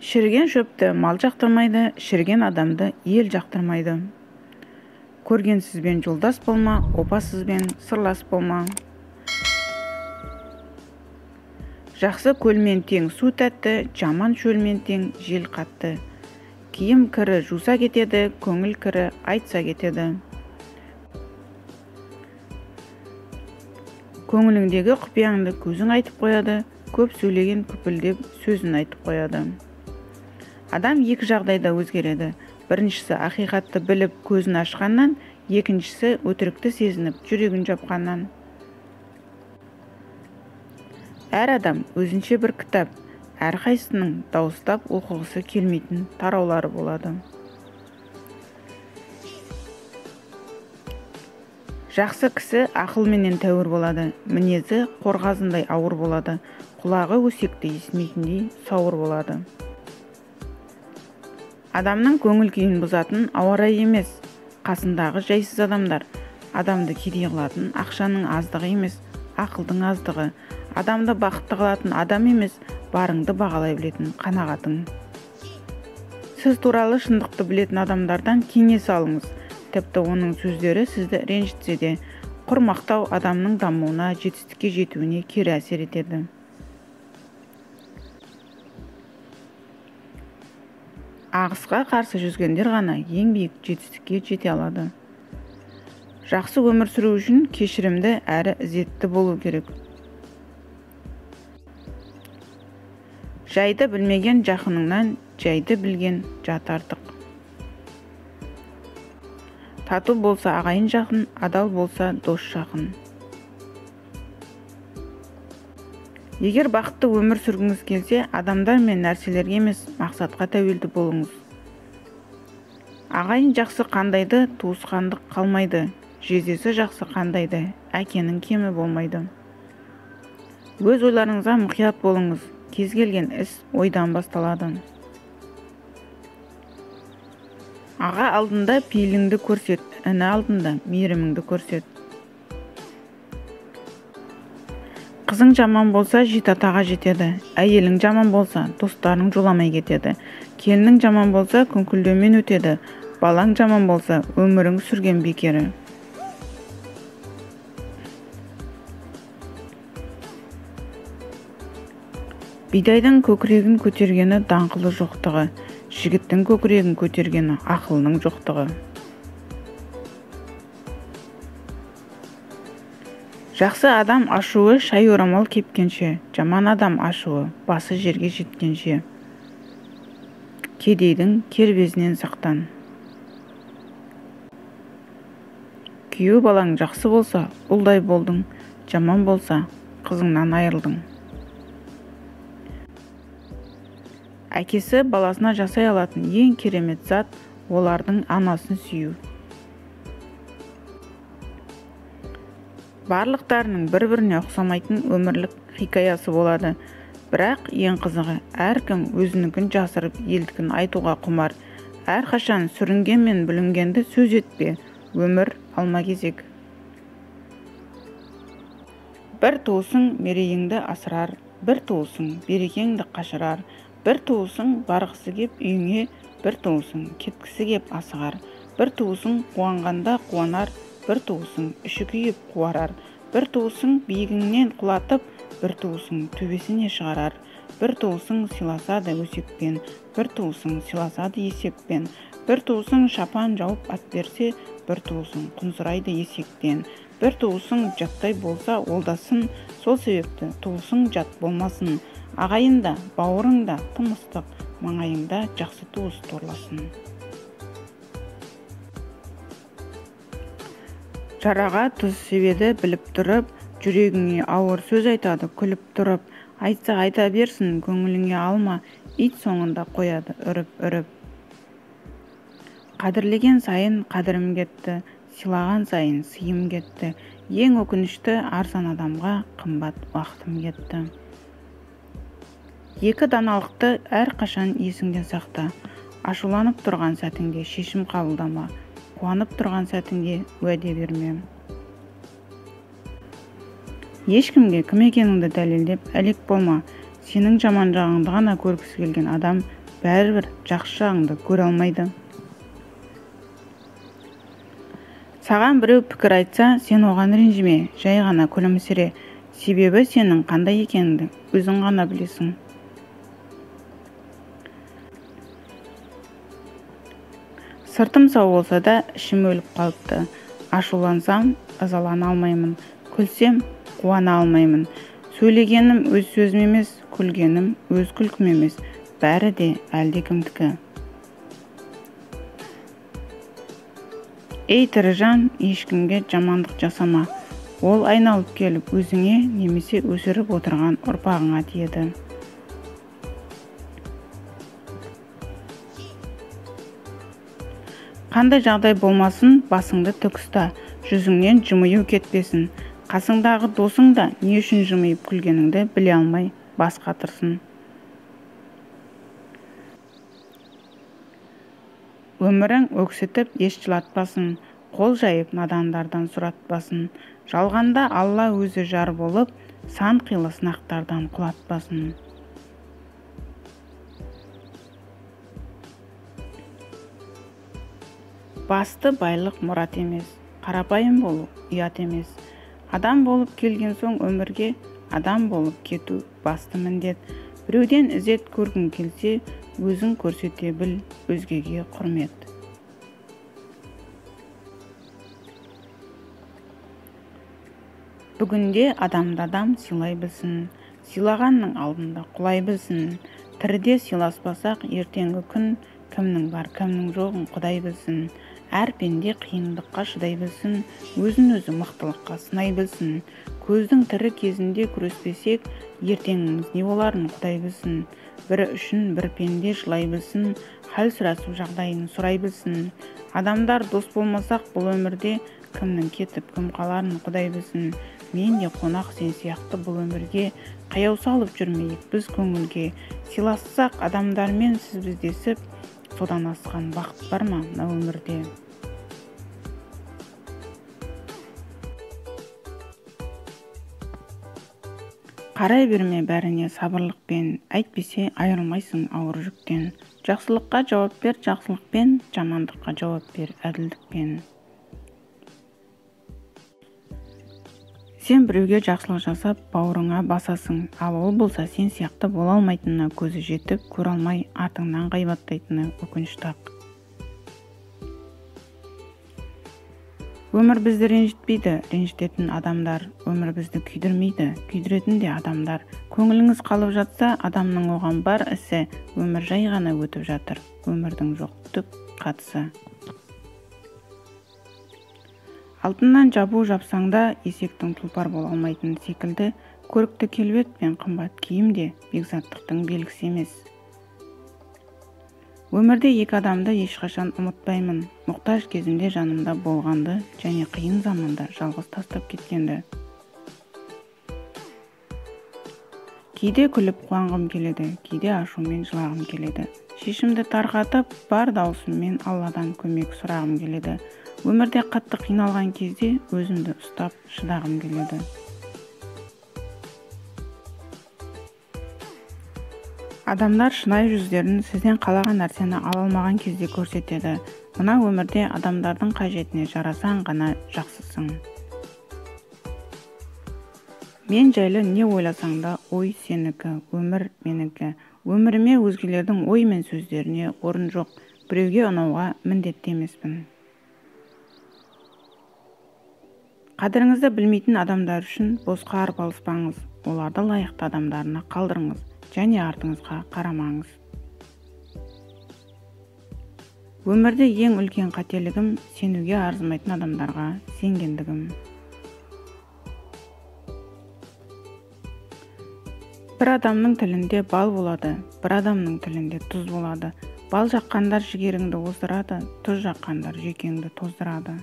Шіріген шөпті мал жақтырмайды, шіріген адамды ел жақтырмайды. Көргенсізбен жолдас болма, опасызбен сырлас болма. Жақсы көлмен тең су тәтті, жаман шөлмен тең жел қатты. Киім кірі жуса кетеді, көңіл кірі айтса кетеді. Көңіліңдегі құпияңды көзің айтып қояды, көп сөйлеген күпілдеп сөзін айтып қояды. Адам екі жағдайда өзгереді. Біріншісі ақиқатты біліп көзін ашқаннан, екіншісі өтірікті сезініп жүрегін жапқаннан. Әр адам өзінше бір кітап, әрқайсының дауыстап оқығысы келмейтін тараулары болады. Жақсы кісі ақылменен тәуір болады, мінезі қорғазындай ауыр болады, құлағы өсекті естімейтіндей сауыр болады. Адамның көңіл күйін бұзатын ауа райы емес, қасындағы жайсыз адамдар. Адамды кедей қылатын ақшаның аздығы емес, ақылдың аздығы. Адамды бақытты қылатын адам емес, барыңды бағалай білетін қанағатың. Сіз туралы шындықты білетін адамдардан кеңес алыңыз. Тіпті оның сөздері сізді ренжітсе де, құрмақтау адамның дамуына, жетістікке жетуіне кері әсер етеді. Ағысқа қарсы жүзгендер ғана ең биік жетістікке жете алады. Жақсы өмір сүру үшін кешірімді әрі ізетті болу керек. Жайды білмеген жақыныңнан жайды білген жат артық. Тату болса ағайын жақын, адал болса дос жақын. Егер бақытты өмір сүргіңіз келсе, адамдар мен нәрселерге емес, мақсатқа тәуелді болыңыз. Ағайын жақсы қандайды, туысқандық қалмайды. Жездесі жақсы қандайды, әкенің кемі болмайды. Өз ойларыңызға мұқият болыңыз. Кез келген іс ойдан басталады. Аға алдында пейіліңді көрсет, іні алдында мейіріміңді көрсет. Қызың жаман болса, жет атаға жетеді. Әйелің жаман болса, достарың жоламай кетеді. Келінің жаман болса, күңкілдеумен өтеді. Балаң жаман болса, өмірің сүрген бекері. Бидайдың көкірегін көтергені даңқылы жоқтығы. Жігіттің көкірегін көтергені ақылының жоқтығы. Жақсы адам ашуы шай орамал кепкенше, жаман адам ашуы басы жерге жеткенше. Кедейдің кербезінен сақтан. Күйеу балаң жақсы болса, ұлдай болдың, жаман болса, қызыңнан айырылдың. Әкесі баласына жасай алатын ең керемет зат олардың анасын сүю. Барлықтарының бір-біріне ұқсамайтын өмірлік хикаясы болады. Бірақ ең қызығы, әркім өзінікін жасырып, елдікін айтуға құмар. Әрқашан сүрінген мен бүлінгенді сөз етпе, өмір алма-кезек. Бір туысың мерейіңді асырар, бір туысың берекеңді қашырар, бір туысың барғысы кеп үйіңе, бір туысың кеткісі кеп асығар, бір туысың қуанғанда қуанар, бір туысың іші күйіп қуарар, бір туысың биігіңнен құлатып, бір туысың төбесіне шығарар, бір туысың сыйласады өсекпен, бір туысың сыйласады есекпен, бір туысың шапан жауып ат берсе, бір туысың құнсырайды есектен, бір туысың жаттай болса олдасын, сол себепті туысың жат болмасын, ағайында, бауырыңда тым ыстық, маңайыңда жақсы туыс торласын. Жараға тұз себеді біліп тұрып, жүрегіңе ауыр сөз айтады күліп тұрып, айтса айта берсін көңіліңе алма, ит соңында қояды үріп-үріп. Қадірлеген сайын қадірім кетті, сыйлаған сайын сыйым кетті, ең өкінішті арзан адамға қымбат уақытым кетті. Екі даналықты әрқашан есіңден сақта, ашуланып тұрған сәтіңде шешім қабылдама, қуанып тұрған сәтіңде уәде берме. Ешкімге кім екеніңді дәлелдеп әлек болма. Сенің жаман жағыңды ғана көргісі келген адам бәрібір жақсы жағыңды көре алмайды. Саған біреу пікір айтса, сен оған ренжіме, жай ғана күлімсіре. Себебі сенің қандай екеніңді өзің ғана білесің. Сыртым сау болса да, ішім өліп қалыпты. Ашулансам, ызалана алмаймын. Күлсем, қуана алмаймын. Сөйлегенім өз сөзім емес, күлгенім өз күлкім емес. Бәрі де әлде кімдікі. Ей тірі жан, ешкімге жамандық жасама. Ол айналып келіп өзіңе немесе өсіріп отырған ұрпағыңа тиеді. Қандай жағдай болмасын, басыңды тік ұста, жүзіңнен жымию кетпесін. Қасыңдағы досың да не үшін жымиып күлгеніңді біле алмай бас қатырсын. Өмірің өксітіп еш жылатпасын, қол жайып надандардан сұратпасын. Жалғанда Алла өзі жар болып, сан қилы сынақтардан құлатпасын. Басты байлық мұрат емес, қарапайым болу ұят емес. Адам болып келген соң өмірге, адам болып кету басты міндет. Біреуден ізет көргің келсе, өзің көрсете біл, өзгеге құрмет. Бүгінде адамды адам сыйлай білсін, сыйлағанның алдында құлай білсін. Тіріде сыйласпасақ, ертеңгі күн кімнің бар, кімнің жоғын құдай білсін. Әр пенде қиындыққа шыдай білсін, өзін өзі мықтылыққа сынай білсін. Көздің тірі кезінде күреспесек, ертеңіміз не боларын құдай білсін. Бірі үшін бір пенде жылай білсін, хал сұрасу жағдайын сұрай білсін. Адамдар дос болмасақ, бұл өмірде кімнің кетіп, кім қаларын құдай білсін. Мен де қонақ сен сияқты бұл өмірге, қаяу салып жүрмейік біз көңілге. Сыйлассақ адамдармен сіз біздесіп, содан асқан бақыт бар ма мына өмірде? Қарай берме бәріне сабырлықпен, әйтпесе айырылмайсың ауыр жүктен. Жақсылыққа жауап бер жақсылықпен, жамандыққа жауап бер әділдікпен. Сен біреуге жақсылық жасап, бауырыңа басасың, ал ол болса сен сияқты бола алмайтынына көзі жетіп, көре алмай артыңнан ғайбаттайтыны өкінішті ақ. Өмір бізді ренжітпейді, ренжітетін адамдар. Өмір бізді күйдірмейді, күйдіретін де адамдар. Көңіліңіз қалып жатса, адамның оған бар ісі. Өмір жай ғана өтіп жатыр, өмірдің жоқ түк қатысы. Алтыннан жабу жапсаңда, есектің тұлпар бола алмайтын секілді, көрікті келбет пен қымбат киім де бекзаттықтың белгісі емес. Өмірде екі адамды ешқашан ұмытпаймын. Мұқтаж кезімде жанымда болғанды және қиын заманда жалғыз тастап кеткенді. Кейде күліп қуанғым келеді, кейде ашумен жылағым келеді. Шешімді тарқатып, бар даусыммен Алладан көмек сұрағым келеді. Өмірде қатты қиналған кезде өзімді ұстап шыдағым келеді. Адамдар шынайы жүздерін сізден қалаған нәрсені ала алмаған кезде көрсетеді. Мына өмірде адамдардың қажетіне жарасаң ғана жақсысың. Мен жайлы не ойласаң да, ой сенікі, өмір менікі. Өміріме өзгелердің ой мен сөздеріне орын жоқ. Біреуге ұнауға міндетті емеспін. Қадіріңізді білмейтін адамдар үшін босқа арпалыспаңыз. Оларды лайықты адамдарына қалдырыңыз. Және артыңызға қарамаңыз. Өмірде ең үлкен қателігім сенуге арзымайтын адамдарға сенгендігім. Бір адамның тілінде бал болады, бір адамның тілінде тұз болады. Бал жаққандар жігеріңді оздырады, тұз жаққандар жүйкеңді тоздырады.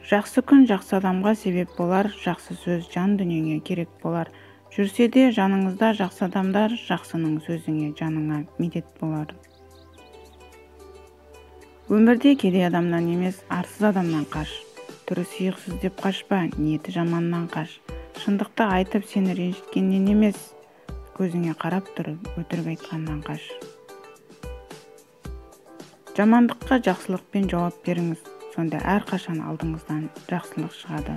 Жақсы күн жақсы адамға себеп болар, жақсы сөз жан дүниеңе керек болар. Жүрсе де жаныңызда жақсы адамдар, жақсының сөзіңе жаныңа медет болар. Өмірде кедей адамнан емес, арсыз адамнан қаш. Түрі сүйықсіз деп қашпа, ниеті жаманнан қаш. Шындықты айтып сені ренжіткеннен емес, көзіңе қарап тұрып өтірік айтқаннан қаш. Жамандыққа жақсылықпен жауап беріңіз, сонда әрқашан алдыңыздан жақсылық шығады.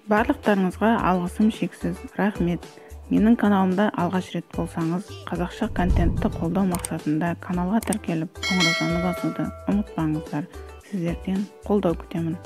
Барлықтарыңызға алғысым шексіз, рахмет. Менің каналымда алғаш рет болсаңыз, қазақша контентті қолдау мақсатында каналға тіркеліп, қоңыраушаны басуды ұмытпаңыздар. Сіздерден қолдау күтемін.